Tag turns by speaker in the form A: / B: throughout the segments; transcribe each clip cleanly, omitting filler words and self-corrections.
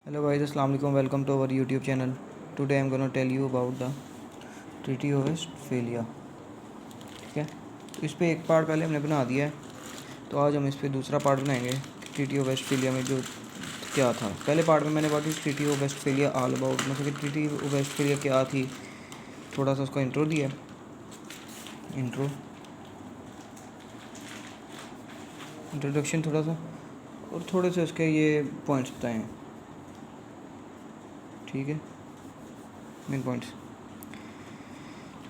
A: Hello guys, Assalamu alaikum. Welcome to our YouTube channel. Today I'm gonna tell you about the Treaty of Westphalia. ठीक है, तो इस पे एक part पहले हमने बना दिया है, तो आज हम इस पे दूसरा पार्ट बनाएंगे। ट्रीटी ऑफ वेस्टफेलिया में जो क्या था, पहले पार्ट में मैंने बात treaty of Westphalia all about, मतलब कि ट्रीटी ऑफ वेस्टफेलिया क्या थी, थोड़ा सा उसका इंट्रो दिया, इंट्रोडक्शन थोड़ा सा, और थोड़े से उसके ये पॉइंट्स बताए हैं। ठीक है, मेन पॉइंट्स।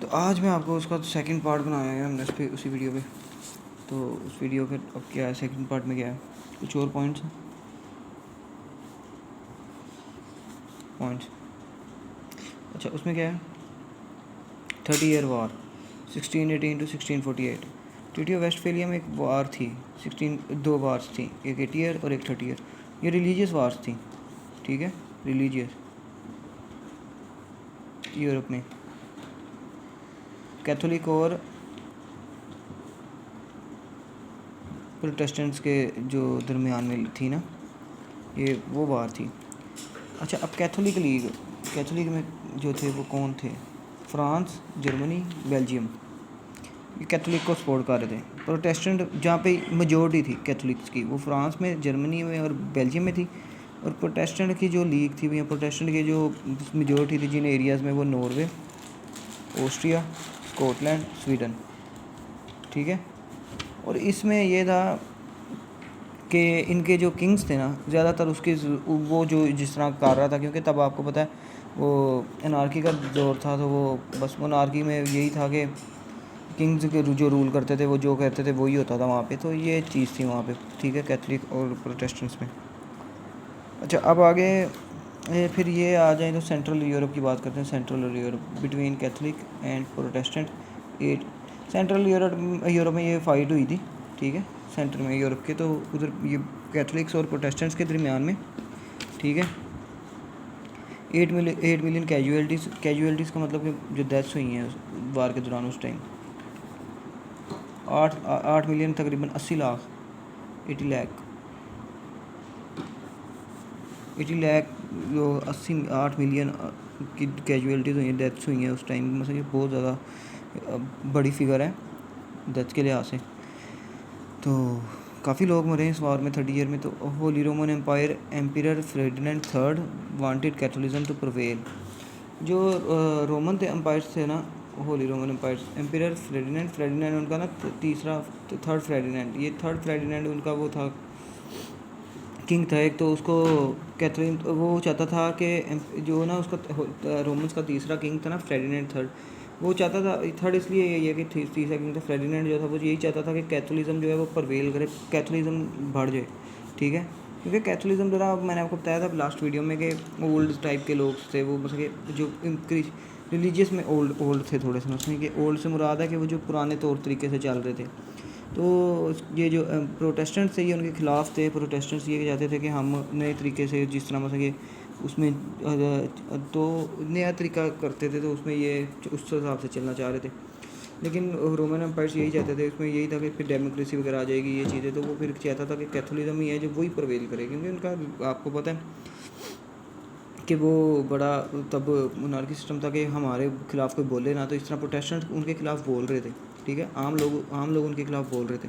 A: तो आज मैं आपको उसका सेकंड पार्ट बनाया है हमने उसी वीडियो पे। तो उस वीडियो के अब क्या है, सेकंड पार्ट में क्या है, कुछ और पॉइंट्स। अच्छा, उसमें क्या है, 30 year war 1618 to 1648। Treaty of Westphalia में एक वार थी, 2 वार्स थी, एक 80 ईयर और एक 30 ईयर। ये रिलीजियस वार्स थी, ठीक है, रिलीजियस। यूरोप में कैथोलिक और प्रोटेस्टेंट्स के जो दरमियान में थी ना, ये वो वार थी। अच्छा, अब कैथोलिक में जो थे वो कौन थे, फ्रांस, जर्मनी, बेल्जियम, ये कैथोलिक को सपोर्ट कर रहे थे। प्रोटेस्टेंट जहाँ पे मेजोरिटी थी कैथोलिक्स की, वो फ्रांस में, जर्मनी में और बेल्जियम में थी। और प्रोटेस्टेंट की जो लीग थी, या प्रोटेस्टेंट की जो मेजोरिटी थी जिन एरियाज़ में, वो नॉर्वे, ऑस्ट्रिया, स्कॉटलैंड, स्वीडन। ठीक है, और इसमें ये था कि इनके जो किंग्स थे ना, ज़्यादातर उसके वो जो जिस तरह कर रहा था, क्योंकि तब आपको पता है वो एनार्की का दौर था, तो वो बस मोनार्की में यही था कि किंग्स के जो रूल करते थे, वो जो कहते थे वही होता था वहाँ पे। तो ये चीज़ थी वहाँ पे, ठीक है, कैथोलिक और प्रोटेस्टेंट्स में। अच्छा, अब आगे फिर ये आ जाए तो सेंट्रल यूरोप की बात करते हैं। Central Europe between Catholic and Protestant. At central Europe में ये फाइट हुई थी, ठीक है, सेंटर में यूरोप के, तो उधर ये कैथोलिक्स और प्रोटेस्टेंट्स के दरमियान में, ठीक है। 8 मिलियन कैजुअलिटीज़ का मतलब कि जो डेथ्स हुई हैं वार के दौरान, उस टाइम 8 मिलियन, तकरीबन 80 लाख, 80 लाख जो 8 मिलियन की कैजुअलिटीज़ हुई हैं, डेथ्स हुई हैं उस टाइम। मतलब ये बहुत ज़्यादा बड़ी फिगर है डेथ्स के लिहाज से। तो काफ़ी लोग मरे हैं इस वार में 30 ईयर में। तो holy Roman empire emperor Ferdinand third wanted Catholicism to prevail. जो रोमन थे एम्पायर्स थे ना, holy Roman empires, emperor Ferdinand उनका ना थर्ड फेर्डिनेंड, ये थर्ड फेर्डिनेंड उनका वो था, किंग था एक। तो उसको कैथरीन, वो चाहता था कि जो ना उसका रोमन्स का तीसरा किंग था ना, फेर्डिनेंड थर्ड, वो चाहता था, थर्ड इसलिए यही है कि तीसरा किंग था, फेर्डिनेंड जो था वो यही चाहता था कि कैथोलिज्म जो है वो परवेल करे, कैथोलिज्म बढ़ जाए, ठीक है। क्योंकि कैथोलिज्म जरा, मैंने आपको बताया था लास्ट वीडियो में कि ओल्ड टाइप के लोग थे वो, मतलब जो रिलीजियस में ओल्ड थे थोड़े से, उसमें कि ओल्ड से मुराद है कि वो जो पुराने तौर तरीके से चल रहे थे। तो ये जो प्रोटेस्टेंट्स थे, ये उनके ख़िलाफ़ थे। प्रोटेस्टेंट्स ये चाहते थे कि हम नए तरीके से, जिस तरह मतलब कि उसमें तो नया तरीका करते थे, तो उसमें ये उस हिसाब से चलना चाह रहे थे। लेकिन रोमन एम्पायर्स यही चाहते थे, उसमें यही था कि फिर डेमोक्रेसी वगैरह आ जाएगी, ये चीज़ें। तो वो फिर चाहता था कि कैथोलिज्म ही है जो वही प्रवेल करे, क्योंकि उनका आपको पता है कि वो बड़ा तब मोनार्की सिस्टम था कि हमारे खिलाफ़ कोई बोले ना, तो इस तरह प्रोटेस्टेंट उनके खिलाफ़ बोल रहे थे, ठीक है, आम लोग उनके खिलाफ़ बोल रहे थे।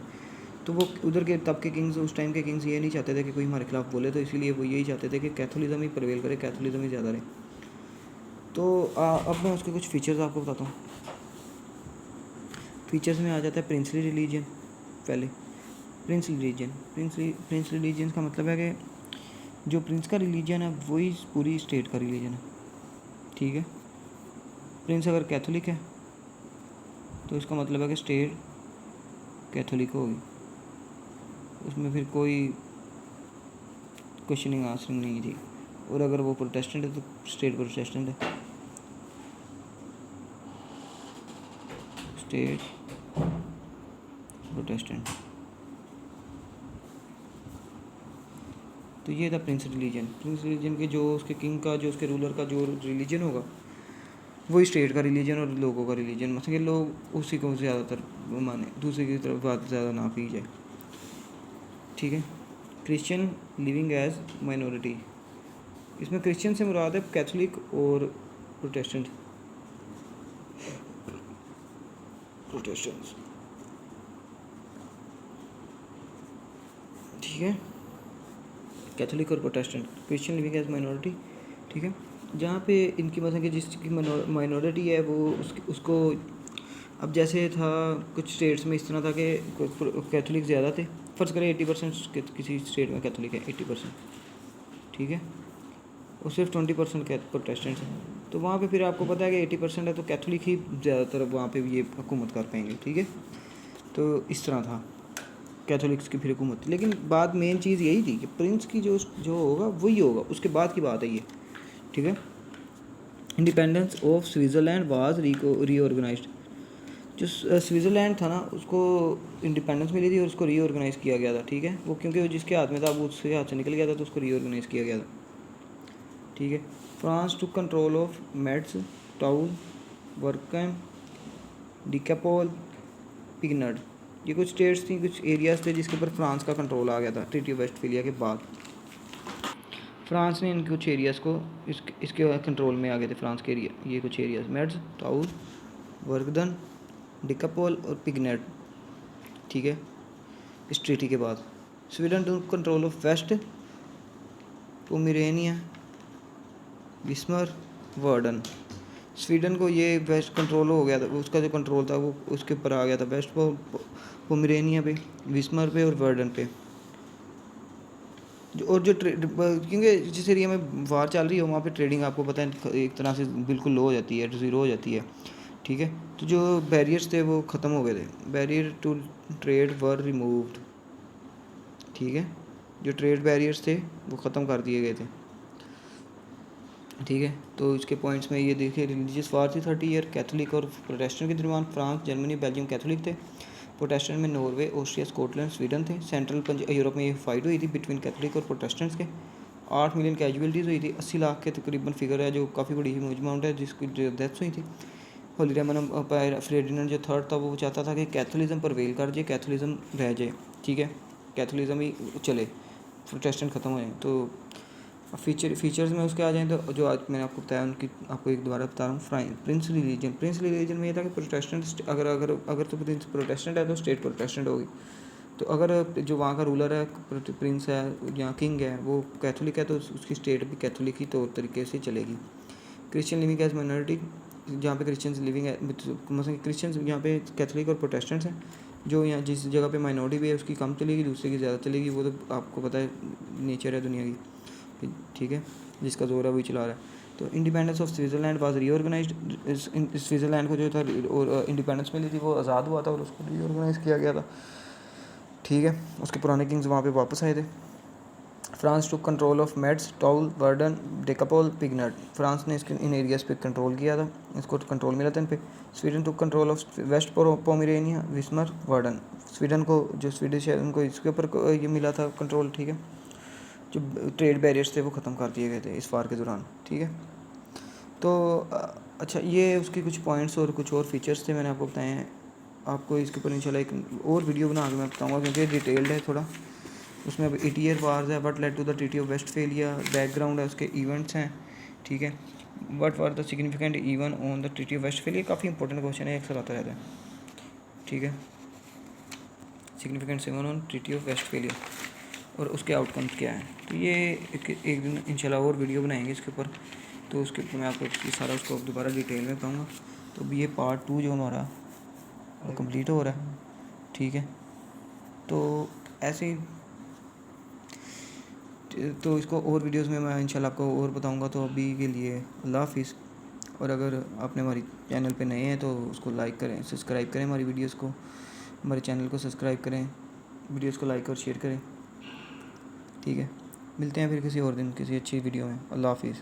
A: तो वो उधर के तब के किंग्स, उस टाइम के किंग्स ये नहीं चाहते थे कि कोई हमारे खिलाफ़ बोले, तो इसीलिए वो यही चाहते थे कि कैथोलिज्म ही प्रवेल करे, कैथोलिज्म ही ज़्यादा रहे। तो अब मैं उसके कुछ फीचर्स आपको बताता हूँ। फीचर्स में आ जाता है प्रिंसली रिलीजन। पहले प्रिंस रिलीजन का मतलब है कि जो प्रिंस का रिलीजन है वही पूरी स्टेट का रिलीजन है, ठीक है। प्रिंस अगर कैथोलिक है तो इसका मतलब है कि स्टेट कैथोलिक होगी, उसमें फिर कोई क्वेश्चनिंग आंसरिंग नहीं थी। और अगर वो प्रोटेस्टेंट है तो स्टेट प्रोटेस्टेंट है, स्टेट प्रोटेस्टेंट। तो ये था प्रिंस रिलीजन के, जो उसके किंग का, जो उसके रूलर का जो रिलीजन होगा वही स्टेट का रिलीजन और लोगों का रिलीजन, मतलब कि लोग उसी को ज़्यादातर माने, दूसरे की तरफ बात ज़्यादा ना की जाए, ठीक है। क्रिश्चियन लिविंग एज माइनॉरिटी, इसमें क्रिश्चियन से मुराद है कैथोलिक और प्रोटेस्टेंट। ठीक है, कैथोलिक और Protestant, Christian living as minority. ठीक है, जहाँ पे इनकी मतलब कि जिसकी माइनॉरिटी है वो उसको अब जैसे था कुछ स्टेट्स में इस तरह था कि कैथोलिक ज़्यादा थे, फ़र्ज़ करें 80% किसी स्टेट में कैथोलिक है 80%, ठीक है, और सिर्फ 20% प्रोटेस्टेंट्स हैं, तो वहाँ पे फिर आपको पता है कि 80% है तो कैथोलिक ही ज़्यादातर वहाँ पे ये हुकूमत कर पाएंगे। ठीक है, तो इस तरह था कैथोलिक्स की फिर हुकूमत। लेकिन बात मेन चीज़ यही थी कि प्रिंस की जो होगा वही होगा, उसके बाद की बात है ये। ठीक है, इंडिपेंडेंस ऑफ स्विट्ज़रलैंड वाज रीऑर्गेनाइज्ड। जो स्विट्ज़रलैंड था ना उसको इंडिपेंडेंस मिली थी और उसको रीऑर्गेनाइज़ किया गया था। ठीक है, वो क्योंकि वो जिसके हाथ में था वो उसके हाथ से निकल गया था तो उसको रीऑर्गेनाइज़ किया गया था। ठीक है, France took control of Metz, Toul, वर्कैम, डिकापोल, पिगनड, ये कुछ स्टेट्स थी, कुछ एरियाज़ थे जिसके ऊपर फ्रांस का कंट्रोल आ गया था ट्रीटी ऑफ वेस्टफेलिया के बाद। फ्रांस ने इन कुछ एरियाज़ को इसके कंट्रोल में आ गए थे फ्रांस के एरिया, ये कुछ areas Metz, Toul, Verdun, Decapole और पिगनेट। ठीक है, इस ट्रीटी के बाद Sweden took control of West Pomerania, Wismar, Verden. Sweden को ये वेस्ट कंट्रोल हो गया था, उसका जो कंट्रोल था वो उसके ऊपर आ गया था, वेस्ट पोमेरेनिया पे, बिस्मर पे और वर्डन पे। और जो क्योंकि जिस एरिया में वार चल रही हो वहाँ पे ट्रेडिंग आपको पता है एक तरह से बिल्कुल लो हो जाती है, ज़ीरो हो जाती है। ठीक है, तो जो बैरियर्स थे वो ख़त्म हो गए थे, barrier to trade were removed. ठीक है, जो ट्रेड बैरियर्स थे वो ख़त्म कर दिए गए थे। ठीक है, तो इसके पॉइंट्स में ये देखिए, रिलीजियस वार थी 30 ईयर, कैथोलिक और प्रोटेस्टेंट के दरमियान, फ्रांस, जर्मनी, बेल्जियम कैथोलिक थे, प्रोटेस्टेंट में नॉर्वे, ऑस्ट्रिया, स्कॉटलैंड, स्वीडन थे। सेंट्रल यूरोप में ये फाइट हुई थी बिटवीन कैथोलिक और प्रोटेस्टेंट्स के। 8 मिलियन कैजुअलिटीज़ हुई थी, 80 लाख के तकरीबन फिगर है, जो काफ़ी बड़ी ह्यूज अमाउंट है, जिसकी जो डेथ्स हुई थी। होली रोमन फेर्डिनेंड जो थर्ड था वो चाहता था कि कैथोलिज्म परवेल कर जाए, कैथोलिज्म रह जाए। ठीक है, कैथोलिज्म ही चले, प्रोटेस्टेंट ख़त्म हो जाए। तो फीचर्स में उसके आ जाएँ तो जो आज मैंने आपको बताया उनकी आपको एक दोबारा बता रहा हूँ। प्रिंस रिलीजन में ये था कि प्रोटेस्टेंट अगर तो प्रिंस प्रोटेस्टेंट है तो स्टेट प्रोटेस्टेंट होगी, तो अगर जो वहाँ का रूलर है प्रिंस है या किंग है वो कैथोलिक है तो उसकी स्टेट भी कैथोलिक ही तौर तरीके से चलेगी। क्रिश्चियन लिविंग एज माइनॉरिटी, जहाँ पे क्रिश्चियंस लिविंग है, मतलब क्रिश्चियंस यहाँ पे कैथोलिक और प्रोटेस्टेंट्स हैं, जो यहाँ जिस जगह पे माइनॉरिटी भी है उसकी कम चलेगी, दूसरे की ज़्यादा चलेगी, वो तो आपको पता है नेचर है दुनिया की। ठीक है, जिसका जोर है वही चला रहा है। तो independence of Switzerland was reorganised, Switzerland को जो था और इंडिपेंडेंस मिली थी वो आज़ाद हुआ था और उसको रीऑर्गेनाइज किया गया था। ठीक है, उसके पुराने किंग्स वहाँ पे वापस आए थे। France took control of Metz, Toul, Verdun, Decapole, Pignerol, France ने इसके इन एरियाज़ पे कंट्रोल किया था, इसको कंट्रोल मिला था इन पे। Sweden took control of West Pomerania, Wismar, Verden, Sweden को जो स्वीडिश है उनको इसके ऊपर ये मिला था कंट्रोल। ठीक है, जो ट्रेड बैरियर्स थे वो ख़त्म कर दिए गए थे इस वार के दौरान। ठीक है, तो अच्छा ये उसके कुछ पॉइंट्स और कुछ और फीचर्स थे मैंने आपको बताए हैं। आपको इसके ऊपर इंशाल्लाह एक और वीडियो बना के मैं बताऊँगा क्योंकि डिटेल्ड है थोड़ा, उसमें अब 80 ईयर वार्स है, what led to the treaty of Westphalia, background है, उसके इवेंट्स हैं। ठीक है, what were the significant even on the treaty of Westphalia, काफ़ी इंपॉर्टेंट क्वेश्चन है, अक्सर आता रहता है। ठीक है, significant even on treaty of Westphalia और उसके आउटकम्स क्या हैं। तो ये एक दिन इंशाल्लाह और वीडियो बनाएंगे इसके ऊपर, तो उसके ऊपर मैं आपको सारा उसको दोबारा डिटेल में बताऊँगा। तो अब ये पार्ट 2 जो हमारा कंप्लीट हो रहा है। ठीक है, तो ऐसे ही तो इसको और वीडियोस में मैं इंशाल्लाह आपको और बताऊंगा। तो अभी के लिए अल्लाह हाफिज़। और अगर आपने हमारी चैनल पे नए हैं तो उसको लाइक करें, सब्सक्राइब करें, हमारी वीडियोस को, हमारे चैनल को सब्सक्राइब करें, वीडियोस को लाइक और शेयर करें। ठीक है, मिलते हैं फिर किसी और दिन किसी अच्छी वीडियो में। अल्लाह हाफिज़।